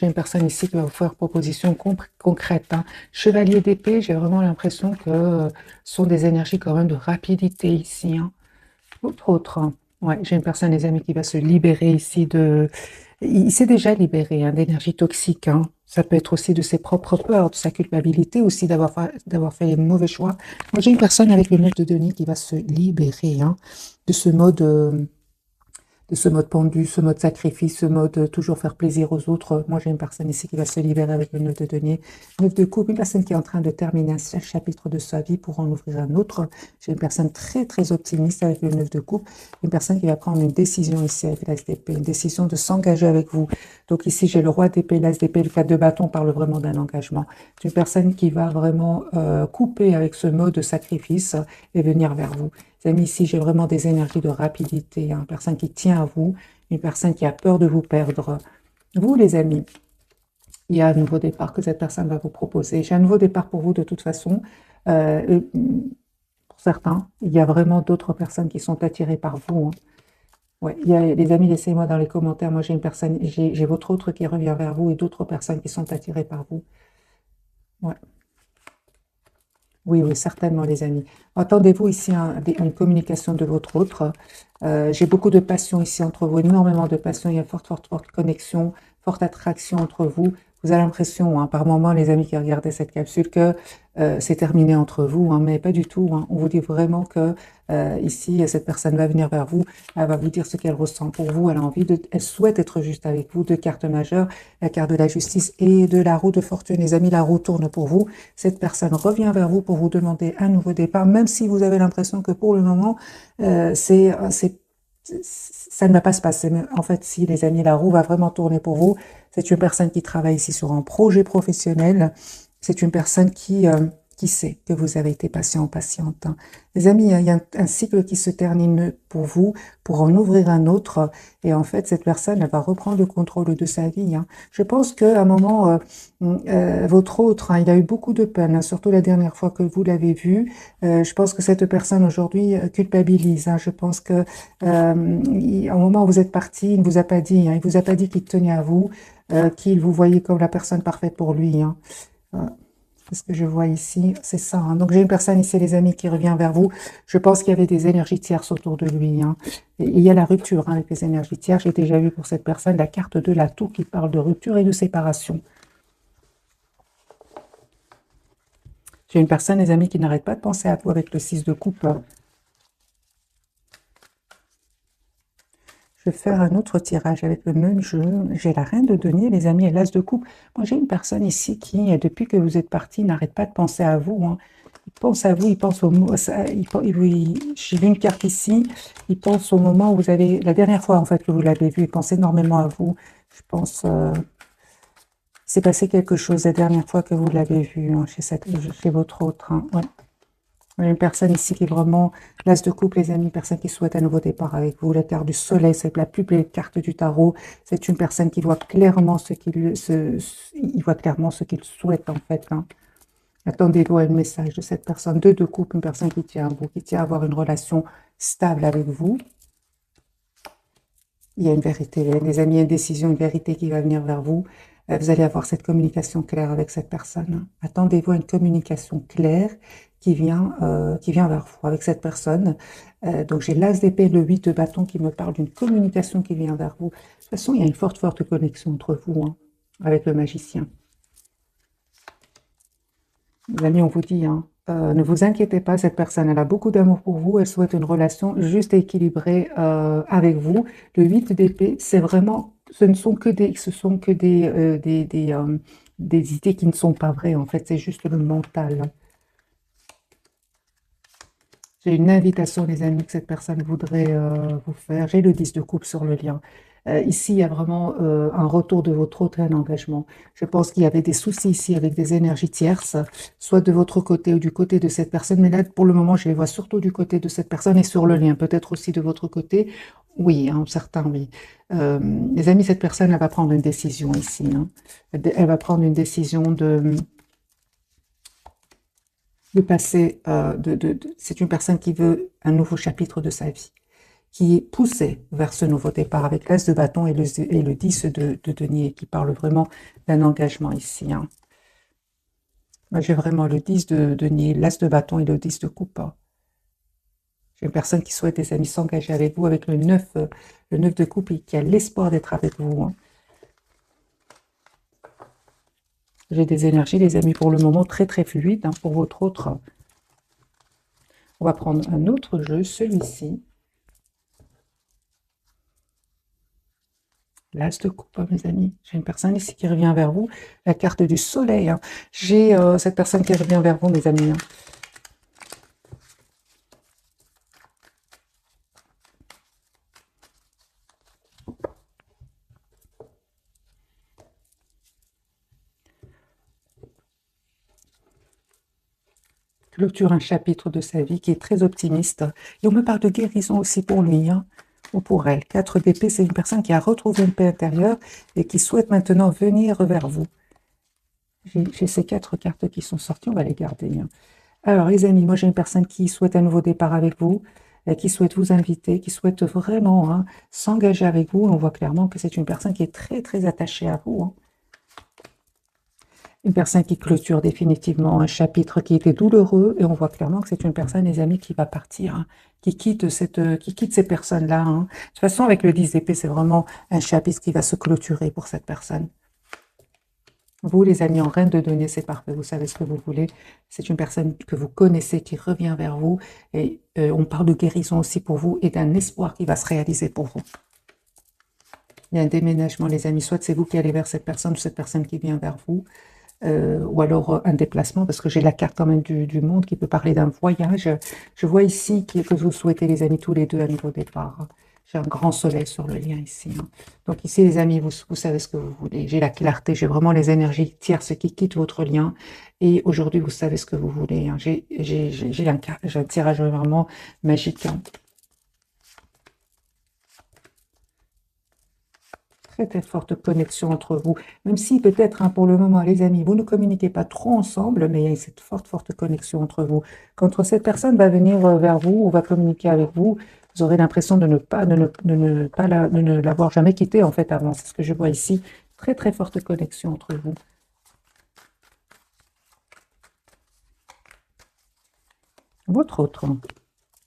J'ai une personne ici qui va vous faire proposition concrète, hein. Chevalier d'épée, j'ai vraiment l'impression que ce sont des énergies quand même de rapidité ici, hein. Autre, hein. Ouais, j'ai une personne, les amis, qui va se libérer ici de... Il s'est déjà libéré, hein, d'énergie toxique, hein. Ça peut être aussi de ses propres peurs, de sa culpabilité, aussi d'avoir fait les mauvais choix. Moi, j'ai une personne avec le 9 de denier qui va se libérer, hein, de ce mode... de ce mode pendu, ce mode sacrifice, ce mode toujours faire plaisir aux autres. Moi, j'ai une personne ici qui va se libérer avec le 9 de denier, 9 de coupe, une personne qui est en train de terminer un seul chapitre de sa vie pour en ouvrir un autre. J'ai une personne très, très optimiste avec le 9 de coupe, une personne qui va prendre une décision ici avec l'as d'épée, une décision de s'engager avec vous. Donc ici, j'ai le roi d'épée, l'as d'épée, le 4 de bâton parle vraiment d'un engagement. C'est une personne qui va vraiment couper avec ce mode de sacrifice et venir vers vous. Les amis, ici, j'ai vraiment des énergies de rapidité, hein, une personne qui tient à vous, une personne qui a peur de vous perdre. Vous, les amis, il y a un nouveau départ que cette personne va vous proposer. J'ai un nouveau départ pour vous de toute façon. Pour certains, il y a vraiment d'autres personnes qui sont attirées par vous, hein. Ouais, il y a, les amis, laissez-moi dans les commentaires. Moi, j'ai une personne, j'ai votre autre qui revient vers vous et d'autres personnes qui sont attirées par vous. Ouais. Oui, oui, certainement, les amis. Attendez-vous ici à une communication de votre autre. J'ai beaucoup de passion ici entre vous, énormément de passion. Il y a une forte, forte, forte connexion, forte attraction entre vous. Vous avez l'impression, hein, par moments, les amis qui regardaient cette capsule, que c'est terminé entre vous, hein, mais pas du tout, hein. On vous dit vraiment que ici, cette personne va venir vers vous, elle va vous dire ce qu'elle ressent pour vous, elle a envie de, elle souhaite être juste avec vous. Deux cartes majeures, la carte de la justice et de la roue de fortune. Les amis, la roue tourne pour vous. Cette personne revient vers vous pour vous demander un nouveau départ, même si vous avez l'impression que pour le moment, ça ne va pas se passer. Mais en fait, si les amis, la roue va vraiment tourner pour vous. C'est une personne qui travaille ici sur un projet professionnel. C'est une personne qui sait que vous avez été patient ou patiente, hein. Les amis, il y a un cycle qui se termine pour vous, pour en ouvrir un autre. Et en fait, cette personne, elle va reprendre le contrôle de sa vie, hein. Je pense qu'à un moment, votre autre, hein, il a eu beaucoup de peine, hein, surtout la dernière fois que vous l'avez vu. Je pense que cette personne aujourd'hui culpabilise, hein. Je pense que au moment où vous êtes parti, il ne vous a pas dit, hein, il vous a pas dit qu'il tenait à vous, qu'il vous voyait comme la personne parfaite pour lui, hein. C'est ce que je vois ici, c'est ça, hein. Donc j'ai une personne ici, les amis, qui revient vers vous. Je pense qu'il y avait des énergies tierces autour de lui, hein. Et il y a la rupture, hein, avec les énergies tierces. J'ai déjà vu pour cette personne la carte de la tour qui parle de rupture et de séparation. J'ai une personne, les amis, qui n'arrête pas de penser à vous avec le 6 de coupe. Je vais faire un autre tirage avec le même jeu. J'ai la reine de denier, les amis, et l'as de coupe. Moi, j'ai une personne ici qui, depuis que vous êtes parti, n'arrête pas de penser à vous, hein. Il pense à vous, il pense au mot. J'ai vu une carte ici. Il pense au moment où vous avez, la dernière fois en fait que vous l'avez vu, il pense énormément à vous. Je pense, il s'est passé quelque chose la dernière fois que vous l'avez vu, hein, chez votre autre, hein. Ouais. Une personne ici qui est vraiment l'as de coupe, les amis, une personne qui souhaite un nouveau départ avec vous. La carte du soleil, c'est la plus belle carte du tarot. C'est une personne qui voit clairement il voit clairement ce qu'il souhaite en fait, hein. Attendez-vous à un message de cette personne. Deux de coupe, une personne qui tient à vous, qui tient à avoir une relation stable avec vous. Il y a une vérité, les amis, une décision, une vérité qui va venir vers vous. Vous allez avoir cette communication claire avec cette personne, hein. Attendez-vous à une communication claire qui vient vers vous avec cette personne. Donc j'ai l'as d'épée, le 8 de bâton qui me parle d'une communication qui vient vers vous. De toute façon, il y a une forte, forte connexion entre vous, hein, avec le magicien. Les amis, on vous dit, hein, ne vous inquiétez pas, cette personne, elle a beaucoup d'amour pour vous, elle souhaite une relation juste et équilibrée avec vous. Le 8 d'épée, c'est vraiment, ce sont que des idées qui ne sont pas vraies, en fait, c'est juste le mental, hein. J'ai une invitation, les amis, que cette personne voudrait vous faire. J'ai le 10 de coupe sur le lien. Ici, il y a vraiment un retour de votre autre et un engagement. Je pense qu'il y avait des soucis ici avec des énergies tierces, soit de votre côté ou du côté de cette personne. Mais là, pour le moment, je les vois surtout du côté de cette personne et sur le lien. Peut-être aussi de votre côté. Oui, hein, certains, oui. Les amis, cette personne, elle va prendre une décision ici, hein. Elle va prendre une décision de passer, c'est une personne qui veut un nouveau chapitre de sa vie, qui est poussé vers ce nouveau départ avec l'As de bâton et le 10 de denier qui parle vraiment d'un engagement ici. Hein. Moi, j'ai vraiment le 10 de denier, l'As de bâton et le 10 de coupe. J'ai une personne qui souhaite, des amis, s'engager avec vous avec le 9 de coupe et qui a l'espoir d'être avec vous. Hein. J'ai des énergies, les amis, pour le moment très très fluides. Hein, pour votre autre, on va prendre un autre jeu, celui-ci. L'As de coupe, hein, mes amis. J'ai une personne ici qui revient vers vous. La carte du soleil. Hein. J'ai cette personne qui revient vers vous, mes amis. Hein. Clôture un chapitre de sa vie qui est très optimiste. Et on me parle de guérison aussi pour lui, hein, ou pour elle. 4 d'épée, c'est une personne qui a retrouvé une paix intérieure et qui souhaite maintenant venir vers vous. J'ai ces 4 cartes qui sont sorties, on va les garder. Hein. Alors, les amis, moi j'ai une personne qui souhaite un nouveau départ avec vous, qui souhaite vous inviter, qui souhaite vraiment hein, s'engager avec vous. On voit clairement que c'est une personne qui est très très attachée à vous. Hein. Une personne qui clôture définitivement un chapitre qui était douloureux, et on voit clairement que c'est une personne, les amis, qui va partir, hein, qui quitte ces personnes-là. Hein. De toute façon, avec le 10 d'épée, c'est vraiment un chapitre qui va se clôturer pour cette personne. Vous, les amis, en reine de denier, c'est parfait, vous savez ce que vous voulez. C'est une personne que vous connaissez, qui revient vers vous, et on parle de guérison aussi pour vous, et d'un espoir qui va se réaliser pour vous. Il y a un déménagement, les amis, soit c'est vous qui allez vers cette personne, ou cette personne qui vient vers vous, ou alors un déplacement, parce que j'ai la carte quand même du monde qui peut parler d'un voyage. Je vois ici que vous souhaitez, les amis, tous les deux un nouveau départ. J'ai un grand soleil sur le lien ici. Hein. Donc ici, les amis, vous savez ce que vous voulez. J'ai la clarté, j'ai vraiment les énergies tierces qui quittent votre lien. Et aujourd'hui, vous savez ce que vous voulez. Hein. J'ai un tirage vraiment magique. Hein. Très très forte connexion entre vous, même si peut-être hein, pour le moment, les amis, vous ne communiquez pas trop ensemble, mais il y a cette forte connexion entre vous. Quand cette personne va venir vers vous ou va communiquer avec vous, vous aurez l'impression de ne l'avoir jamais quitté en fait avant. C'est ce que je vois ici. Très très forte connexion entre vous. Votre autre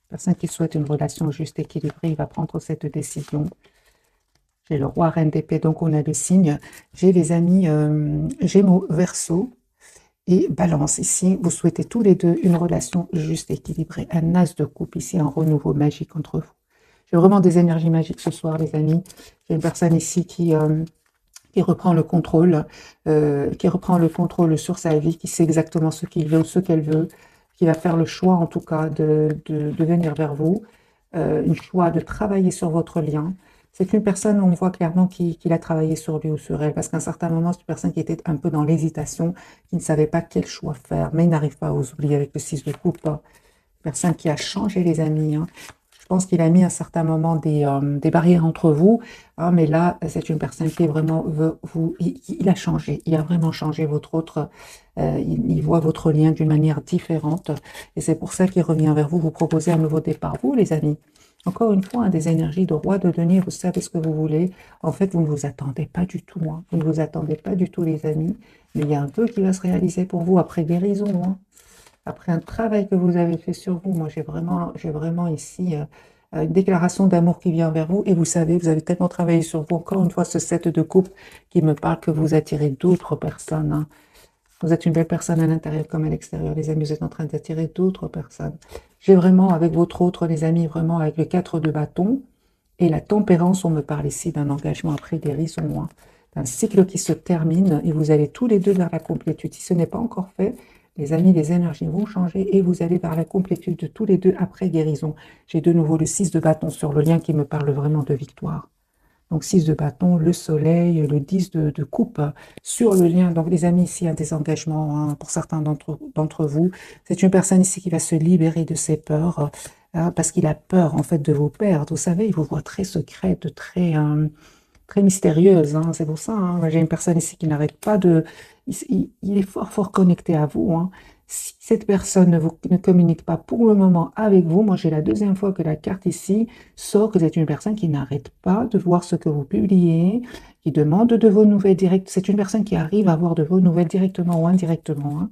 personne qui souhaite une relation juste équilibrée, il va prendre cette décision. J'ai le roi, reine d'épée, donc on a le signe. J'ai les amis Gémeaux, Verseau et Balance. Ici, vous souhaitez tous les deux une relation juste équilibrée. Un as de coupe, ici, un renouveau magique entre vous. J'ai vraiment des énergies magiques ce soir, les amis. J'ai une personne ici qui reprend le contrôle, sur sa vie, qui sait exactement ce qu'il veut ou ce qu'elle veut, qui va faire le choix, en tout cas, de venir vers vous, un choix de travailler sur votre lien. C'est une personne, on voit clairement qu'il a travaillé sur lui ou sur elle, parce qu'à un certain moment, c'est une personne qui était un peu dans l'hésitation, qui ne savait pas quel choix faire, mais il n'arrive pas à vous oublier avec le 6 de coupe. Une personne qui a changé, les amis. Hein. Je pense qu'il a mis à un certain moment des barrières entre vous, hein, mais là, c'est une personne qui est vraiment il a changé, il a vraiment changé votre autre, il voit votre lien d'une manière différente, et c'est pour ça qu'il revient vers vous, vous proposer un nouveau départ. Vous, les amis, encore une fois, hein, des énergies de roi de denier, vous savez ce que vous voulez. En fait, vous ne vous attendez pas du tout. Hein. Vous ne vous attendez pas du tout, les amis. Mais il y a un peu qui va se réaliser pour vous après guérison. Hein. Après un travail que vous avez fait sur vous. Moi, j'ai vraiment ici une déclaration d'amour qui vient vers vous. Et vous savez, vous avez tellement travaillé sur vous. Encore une fois, ce 7 de coupe qui me parle que vous attirez d'autres personnes. Hein. Vous êtes une belle personne à l'intérieur comme à l'extérieur, les amis. Vous êtes en train d'attirer d'autres personnes. J'ai vraiment, avec votre autre, les amis, vraiment avec le 4 de bâton et la tempérance, on me parle ici d'un engagement après guérison, hein, d'un cycle qui se termine et vous allez tous les deux vers la complétude. Si ce n'est pas encore fait, les amis, les énergies vont changer et vous allez vers la complétude de tous les deux après guérison. J'ai de nouveau le 6 de bâton sur le lien qui me parle vraiment de victoire. Donc 6 de bâton, le soleil, le 10 de coupe sur le lien. Donc les amis, ici, il y a des engagements hein, pour certains d'entre vous. C'est une personne ici qui va se libérer de ses peurs parce qu'il a peur en fait de vous perdre. Vous savez, il vous voit très secrète, très mystérieuse. Hein. C'est pour ça, hein. J'ai une personne ici qui n'arrête pas de... Il est fort connecté à vous. Hein. Si cette personne ne communique pas pour le moment avec vous, moi j'ai la deuxième fois que la carte ici sort que c'est une personne qui n'arrête pas de voir ce que vous publiez, qui demande de vos nouvelles directes. C'est une personne qui arrive à avoir de vos nouvelles directement ou indirectement, hein.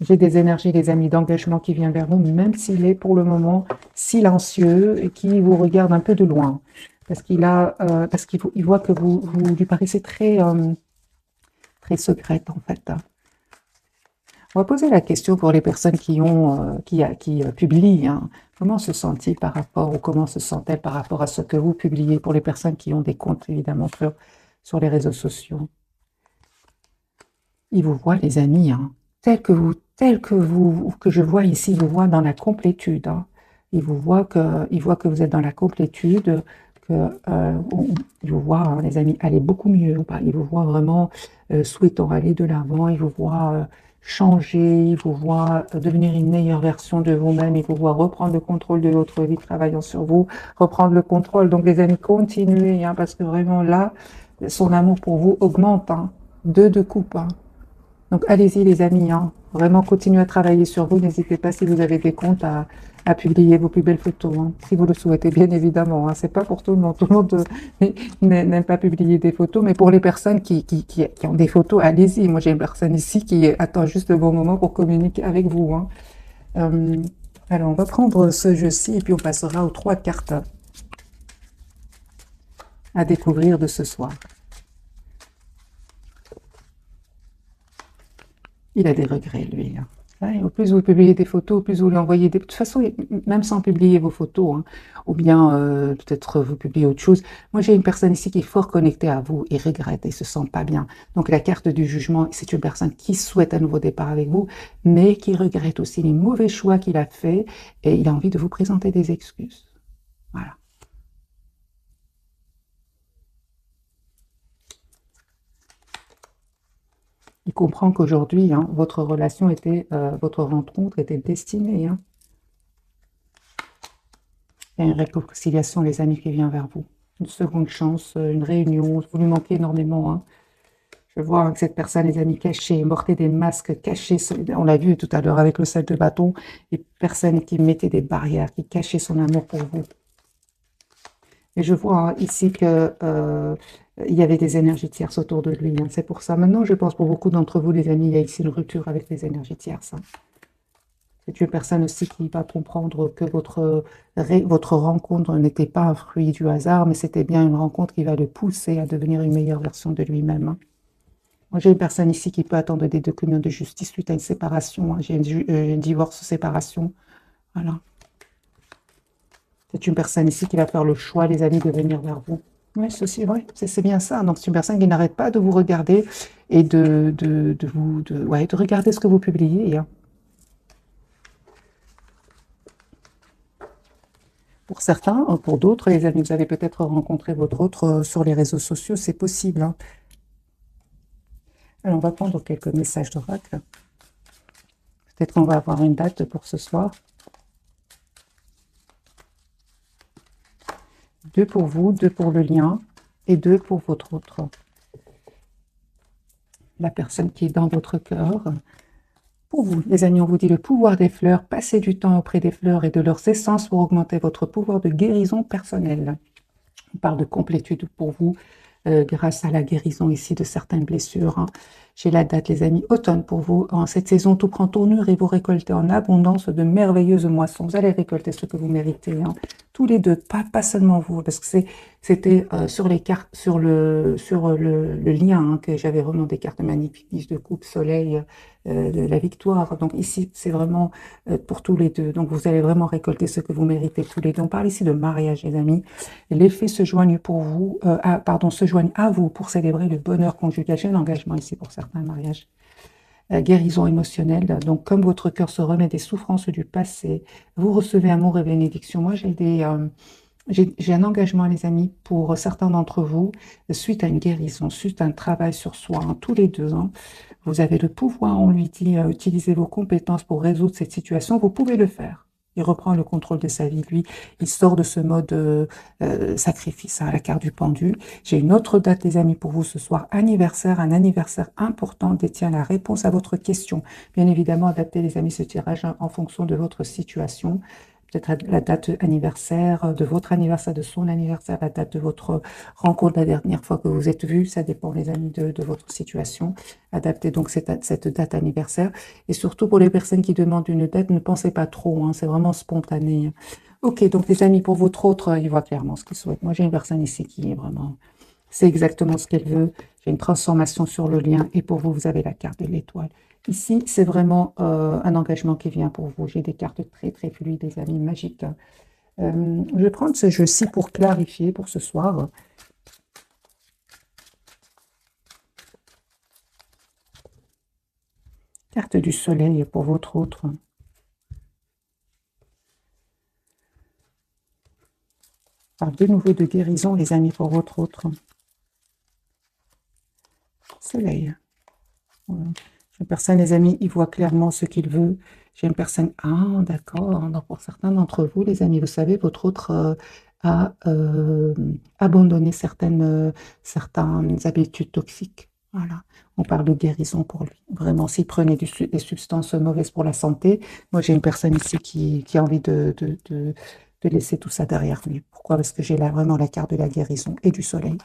J'ai des énergies, les amis, d'engagement qui viennent vers vous, même s'il est pour le moment silencieux et qui vous regarde un peu de loin. Parce qu'il voit que vous lui paraissez très, très secrète, en fait, hein. On va poser la question pour les personnes qui publient, hein. Comment se sent-il par rapport, ou comment se sent-elle par rapport à ce que vous publiez, pour les personnes qui ont des comptes, évidemment, sur les réseaux sociaux. Ils vous voient, les amis, hein, que je vois ici, vous voient dans la complétude, hein. Ils voient que vous êtes dans la complétude, ils vous voient, hein, les amis, aller beaucoup mieux. Ils vous voient vraiment souhaitant aller de l'avant, ils vous voient changer, ils vous voient devenir une meilleure version de vous-même, ils vous voient reprendre le contrôle de votre vie, travaillant sur vous, reprendre le contrôle. Donc, les amis, continuez, hein, parce que vraiment là, son amour pour vous augmente, hein. 2 de coupe, hein. Donc, allez-y, les amis, hein. Vraiment, continuez à travailler sur vous. N'hésitez pas, si vous avez des comptes, à publier vos plus belles photos, hein, si vous le souhaitez, bien évidemment, hein. C'est pas pour tout le monde. Tout le monde n'aime pas publier des photos, mais pour les personnes qui ont des photos, allez-y. Moi, j'ai une personne ici qui attend juste le bon moment pour communiquer avec vous, hein. Alors, on va prendre ce jeu-ci et puis on passera aux 3 cartes à découvrir de ce soir. Il a des regrets, lui, hein. Ouais, au plus vous publiez des photos, au plus vous lui envoyez des... De toute façon, même sans publier vos photos, hein, ou bien peut-être vous publiez autre chose. Moi, j'ai une personne ici qui est fort connectée à vous et regrette et se sent pas bien. Donc, la carte du jugement, c'est une personne qui souhaite un nouveau départ avec vous, mais qui regrette aussi les mauvais choix qu'il a faits et il a envie de vous présenter des excuses. Voilà. Il comprend qu'aujourd'hui, hein, votre rencontre était destinée, hein. Il y a une réconciliation, les amis, qui vient vers vous. Une seconde chance, une réunion. Vous lui manquez énormément, hein. Je vois que cette personne, les amis, cachés, portait des masques cachés. On l'a vu tout à l'heure avec le 7 de bâton. Les personnes qui mettaient des barrières, qui cachaient son amour pour vous. Et je vois, hein, ici que il y avait des énergies tierces autour de lui, hein. C'est pour ça. Maintenant, je pense pour beaucoup d'entre vous, les amis, il y a ici une rupture avec les énergies tierces, hein. C'est une personne aussi qui va comprendre que votre rencontre n'était pas un fruit du hasard, mais c'était bien une rencontre qui va le pousser à devenir une meilleure version de lui-même, hein. Moi, j'ai une personne ici qui peut attendre des documents de justice suite à une séparation, hein. J'ai un divorce-séparation. Voilà. C'est une personne ici qui va faire le choix, les amis, de venir vers vous. Oui, ceci, oui, c'est bien ça. Donc, c'est une personne qui n'arrête pas de vous regarder et de regarder ce que vous publiez, hein. Pour certains, pour d'autres, les amis, vous avez peut-être rencontré votre autre sur les réseaux sociaux, c'est possible, hein. Alors, on va prendre quelques messages d'oracle. Peut-être qu'on va avoir une date pour ce soir. 2 pour vous, 2 pour le lien et 2 pour votre autre. La personne qui est dans votre cœur. Pour vous, les amis, on vous dit le pouvoir des fleurs. Passez du temps auprès des fleurs et de leurs essences pour augmenter votre pouvoir de guérison personnelle. On parle de complétude pour vous grâce à la guérison ici de certaines blessures, hein. J'ai la date, les amis, automne pour vous. En cette saison, tout prend tournure et vous récoltez en abondance de merveilleuses moissons. Vous allez récolter ce que vous méritez, hein. Tous les deux, pas seulement vous, parce que c'était sur les cartes, sur le lien, hein, que j'avais vraiment des cartes magnifiques, 10 de coupe, soleil, de la victoire. Donc ici, c'est vraiment pour tous les deux. Donc vous allez vraiment récolter ce que vous méritez tous les deux. On parle ici de mariage, les amis. Les faits se joignent pour vous, se joignent à vous pour célébrer le bonheur conjugal. J'ai un engagement ici pour certains mariages. Guérison émotionnelle. Donc, comme votre cœur se remet des souffrances du passé, vous recevez amour et bénédiction. Moi, j'ai un engagement, les amis, pour certains d'entre vous, suite à une guérison, suite à un travail sur soi, hein, tous les deux, hein. Vous avez le pouvoir, on lui dit, utilisez vos compétences pour résoudre cette situation. Vous pouvez le faire. Il reprend le contrôle de sa vie, lui. Il sort de ce mode sacrifice, à la carte du pendu. J'ai une autre date, les amis, pour vous ce soir. Anniversaire, un anniversaire important détient la réponse à votre question. Bien évidemment, adaptez, les amis, ce tirage en fonction de votre situation. Peut-être la date anniversaire, de votre anniversaire, de son anniversaire, la date de votre rencontre la dernière fois que vous êtes vus. Ça dépend, les amis, de votre situation. Adaptez donc cette date anniversaire. Et surtout, pour les personnes qui demandent une date, ne pensez pas trop, hein, c'est vraiment spontané. Ok, donc les amis, pour votre autre, il voit clairement ce qu'il souhaite. Moi, j'ai une personne ici qui est vraiment... C'est exactement ce qu'elle veut. J'ai une transformation sur le lien. Et pour vous, vous avez la carte de l'étoile. Ici, c'est vraiment un engagement qui vient pour vous. J'ai des cartes très, très fluides, des amis, magiques. Je vais prendre ce jeu-ci pour clarifier pour ce soir. Carte du soleil pour votre autre. Parle de nouveau de guérison, les amis, pour votre autre. Soleil. Voilà. Une personne, les amis, il voit clairement ce qu'il veut. J'ai une personne, ah d'accord, donc pour certains d'entre vous, les amis, vous savez, votre autre a abandonné certaines habitudes toxiques. Voilà, on parle de guérison pour lui. Vraiment, s'il prenait des substances mauvaises pour la santé, moi j'ai une personne ici qui a envie de laisser tout ça derrière lui. Pourquoi? Parce que j'ai là vraiment la carte de la guérison et du soleil.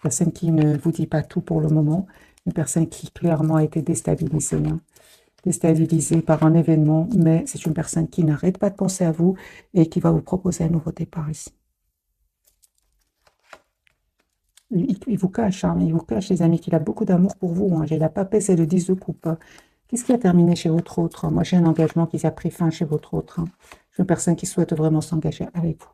Personne qui ne vous dit pas tout pour le moment, une personne qui clairement a été déstabilisée, hein, déstabilisée par un événement, mais c'est une personne qui n'arrête pas de penser à vous et qui va vous proposer un nouveau départ ici. Il vous cache, hein, il vous cache, les amis, qu'il a beaucoup d'amour pour vous. Hein. J'ai la papesse et le 10 de coupe. Qu'est-ce qui a terminé chez votre autre? Moi, j'ai un engagement qui a pris fin chez votre autre. Hein. Je suis une personne qui souhaite vraiment s'engager avec vous.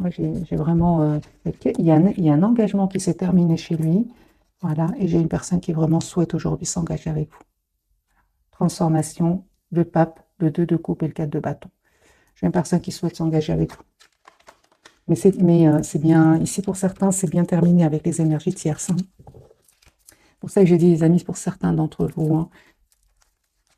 Moi, j'ai vraiment... il y a un engagement qui s'est terminé chez lui. Voilà, et j'ai une personne qui vraiment souhaite aujourd'hui s'engager avec vous. Transformation, le pape, le 2 de coupe et le 4 de bâton. J'ai une personne qui souhaite s'engager avec vous. Mais c'est bien, ici pour certains, c'est bien terminé avec les énergies tierces. Hein. Pour ça que j'ai dit, les amis, pour certains d'entre vous, hein,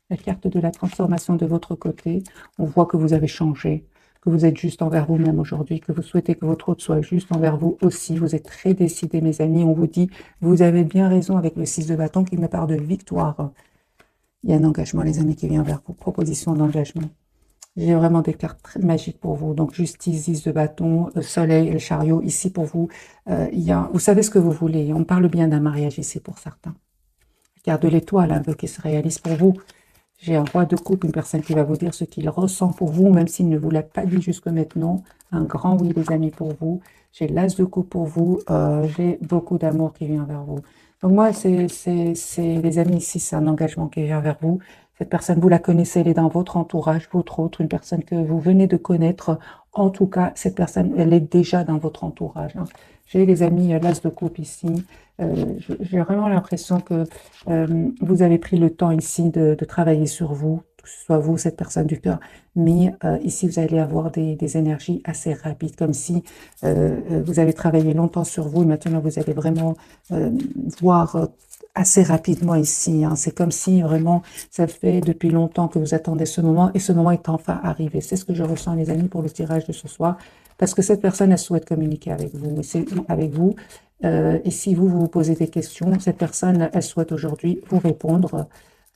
la carte de la transformation de votre côté, on voit que vous avez changé, que vous êtes juste envers vous-même aujourd'hui, que vous souhaitez que votre autre soit juste envers vous aussi. Vous êtes très décidés, mes amis. On vous dit, vous avez bien raison avec le 6 de bâton qui me parle de victoire. Il y a un engagement, les amis, qui vient vers vous. Proposition d'engagement. J'ai vraiment des cartes très magiques pour vous. Donc, justice, 10 de bâton, soleil, le chariot. Ici, pour vous, vous savez ce que vous voulez. On parle bien d'un mariage ici pour certains. La carte de l'étoile, un vœu qui se réalise pour vous. J'ai un roi de coupe, une personne qui va vous dire ce qu'il ressent pour vous, même s'il ne vous l'a pas dit jusque maintenant. Un grand oui, les amis, pour vous. J'ai l'as de coupe pour vous. J'ai beaucoup d'amour qui vient vers vous. Donc moi, les amis, ici, c'est un engagement qui vient vers vous. Cette personne, vous la connaissez, elle est dans votre entourage, votre autre, une personne que vous venez de connaître. En tout cas, cette personne, elle est déjà dans votre entourage. Hein. J'ai les amis, l'as de coupe ici. J'ai vraiment l'impression que vous avez pris le temps ici de travailler sur vous, que ce soit vous, cette personne du cœur, mais ici, vous allez avoir des énergies assez rapides, comme si vous avez travaillé longtemps sur vous et maintenant, vous allez vraiment voir assez rapidement ici. Hein. C'est comme si vraiment, ça fait depuis longtemps que vous attendez ce moment et ce moment est enfin arrivé. C'est ce que je ressens, les amis, pour le tirage de ce soir, parce que cette personne, elle souhaite communiquer avec vous. Et si vous posez des questions, cette personne, elle souhaite aujourd'hui vous répondre.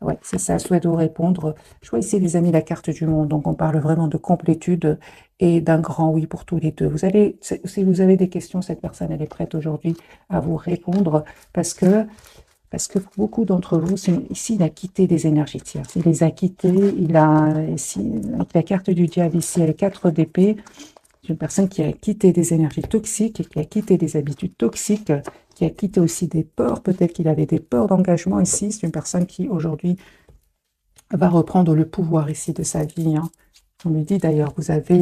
Ouais, c'est ça, elle souhaite vous répondre. Je vois ici, les amis, la carte du monde. Donc, on parle vraiment de complétude et d'un grand oui pour tous les deux. Si vous avez des questions, cette personne, elle est prête aujourd'hui à vous répondre parce que pour beaucoup d'entre vous, ici, il a quitté des énergies tierces. Il les a quittés. Ici, avec la carte du diable, ici, il y a les 4 d'épée. C'est une personne qui a quitté des énergies toxiques, qui a quitté des habitudes toxiques, qui a quitté aussi des peurs. Peut-être qu'il avait des peurs d'engagement ici. C'est une personne qui, aujourd'hui, va reprendre le pouvoir ici de sa vie. Hein. On lui dit d'ailleurs, vous avez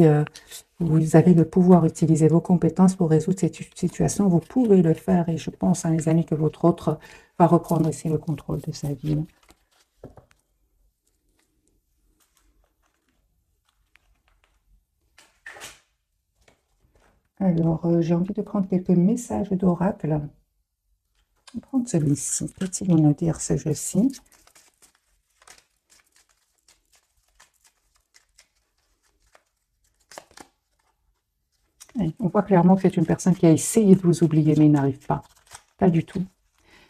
le pouvoir, utiliser vos compétences pour résoudre cette situation. Vous pouvez le faire et je pense, hein, les amis, que votre autre va reprendre ici le contrôle de sa vie. Alors, j'ai envie de prendre quelques messages d'oracle. Je vais prendre celui-ci. Qu'est-il nous dire ce jeu-ci? Ouais, on voit clairement que c'est une personne qui a essayé de vous oublier, mais il n'arrive pas. Pas du tout.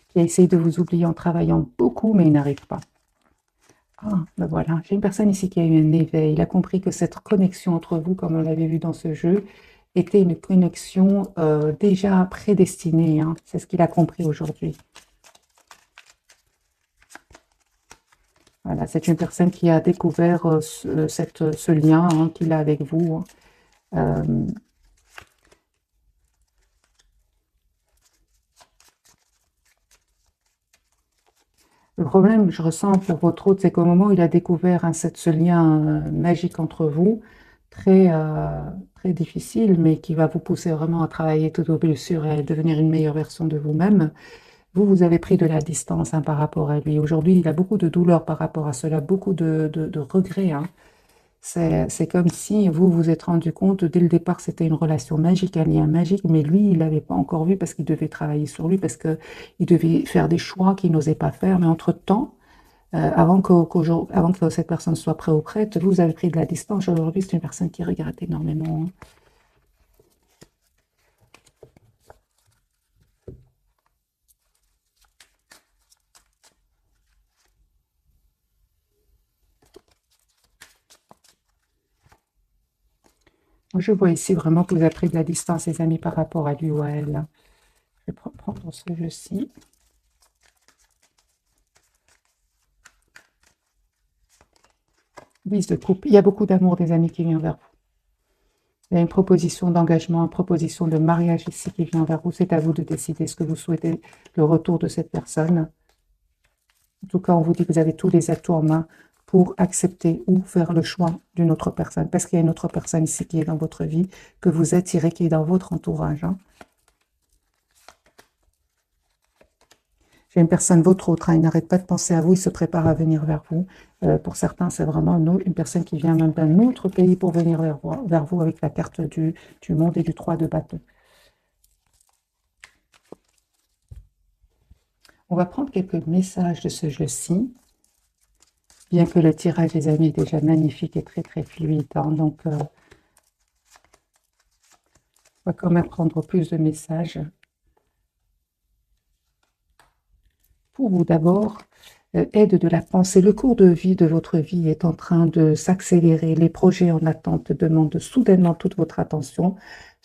Qui a essayé de vous oublier en travaillant beaucoup, mais il n'arrive pas. Ah, ben voilà, j'ai une personne ici qui a eu un éveil. Il a compris que cette connexion entre vous, comme on l'avait vu dans ce jeu, était une connexion déjà prédestinée, hein. C'est ce qu'il a compris aujourd'hui. Voilà, c'est une personne qui a découvert ce lien, hein, qu'il a avec vous, hein. Le problème, je ressens pour votre autre, c'est qu'au moment où il a découvert, hein, ce lien magique entre vous, très difficile, mais qui va vous pousser vraiment à travailler tout au plus sur et à devenir une meilleure version de vous-même, vous avez pris de la distance, hein, par rapport à lui. Aujourd'hui, il a beaucoup de douleur par rapport à cela, beaucoup de regrets, hein. C'est comme si vous vous êtes rendu compte dès le départ que c'était une relation magique, un lien magique, mais lui, il l'avait pas encore vu parce qu'il devait travailler sur lui, parce qu'il devait faire des choix qu'il n'osait pas faire. Mais entre-temps, avant que cette personne soit prête ou prête, vous avez pris de la distance. Aujourd'hui, c'est une personne qui regrette énormément, hein. Moi, je vois ici vraiment que vous avez pris de la distance, les amis, par rapport à lui ou à elle. Je vais prendre ce jeu-ci. Vis de coupe. Il y a beaucoup d'amour, des amis, qui vient vers vous. Il y a une proposition d'engagement, une proposition de mariage ici qui vient vers vous. C'est à vous de décider ce que vous souhaitez, le retour de cette personne. En tout cas, on vous dit que vous avez tous les atouts en main pour accepter ou faire le choix d'une autre personne. Parce qu'il y a une autre personne ici qui est dans votre vie, que vous attirez, qui est dans votre entourage, hein. J'ai une personne, votre autre, hein, il n'arrête pas de penser à vous, il se prépare à venir vers vous. Pour certains, c'est vraiment une personne qui vient même d'un autre pays pour venir vers vous avec la carte du monde et du 3 de bâton. On va prendre quelques messages de ce jeu-ci, bien que le tirage, les amis, est déjà magnifique et très très fluide, hein, donc on va quand même prendre plus de messages. Pour vous d'abord, aide de la pensée. Le cours de vie de votre vie est en train de s'accélérer. Les projets en attente demandent soudainement toute votre attention.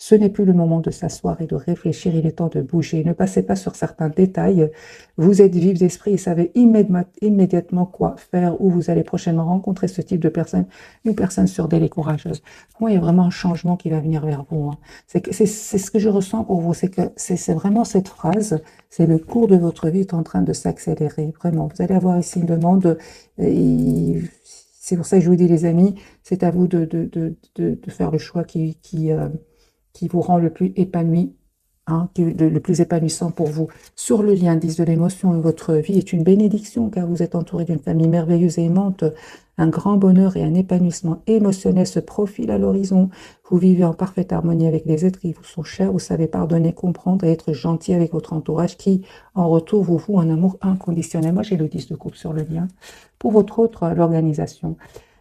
Ce n'est plus le moment de s'asseoir et de réfléchir, il est temps de bouger. Ne passez pas sur certains détails. Vous êtes vifs d'esprit et savez immédiatement quoi faire, où vous allez prochainement rencontrer ce type de personne, une personne sûre d'elle et courageuse. Pour moi, il y a vraiment un changement qui va venir vers vous, hein. C'est ce que je ressens pour vous, c'est que c'est vraiment cette phrase, c'est le cours de votre vie est en train de s'accélérer, vraiment. Vous allez avoir ici une demande, c'est pour ça que je vous dis, les amis, c'est à vous de faire le choix qui vous rend le plus épanoui, hein, le plus épanouissant pour vous. Sur le lien 10 de l'émotion, votre vie est une bénédiction car vous êtes entouré d'une famille merveilleuse et aimante. Un grand bonheur et un épanouissement émotionnel se profilent à l'horizon. Vous vivez en parfaite harmonie avec les êtres qui vous sont chers. Vous savez pardonner, comprendre et être gentil avec votre entourage qui, en retour, vous voue un amour inconditionnel. Moi, j'ai le 10 de coupe sur le lien. Pour votre autre, l'organisation.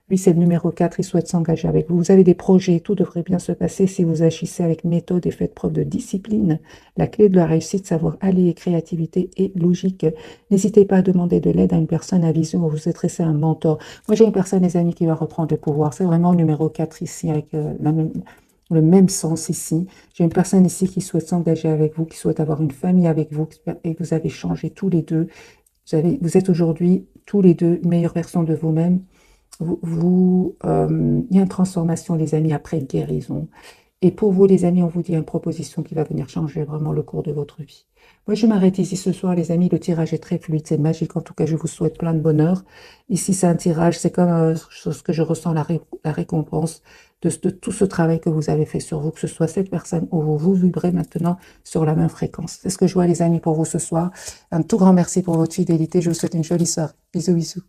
Lui, c'est le numéro 4, il souhaite s'engager avec vous. Vous avez des projets, tout devrait bien se passer si vous agissez avec méthode et faites preuve de discipline. La clé de la réussite, savoir allier créativité et logique. N'hésitez pas à demander de l'aide à une personne à vision ou vous adresser à un mentor. Moi, j'ai une personne, les amis, qui va reprendre le pouvoir. C'est vraiment le numéro 4 ici, avec le même sens ici. J'ai une personne ici qui souhaite s'engager avec vous, qui souhaite avoir une famille avec vous, et vous avez changé tous les deux. Vous êtes aujourd'hui tous les deux une meilleure version de vous-même. Il y a une transformation, les amis, après guérison. Et pour vous, les amis, on vous dit une proposition qui va venir changer vraiment le cours de votre vie. Moi, je m'arrête ici ce soir, les amis. Le tirage est très fluide, c'est magique. En tout cas, je vous souhaite plein de bonheur. Ici, c'est un tirage, c'est comme ce que je ressens, la récompense de tout ce travail que vous avez fait sur vous, que ce soit cette personne ou vous vibrez maintenant sur la même fréquence. C'est ce que je vois, les amis, pour vous ce soir. Un tout grand merci pour votre fidélité. Je vous souhaite une jolie soirée. Bisous, bisous.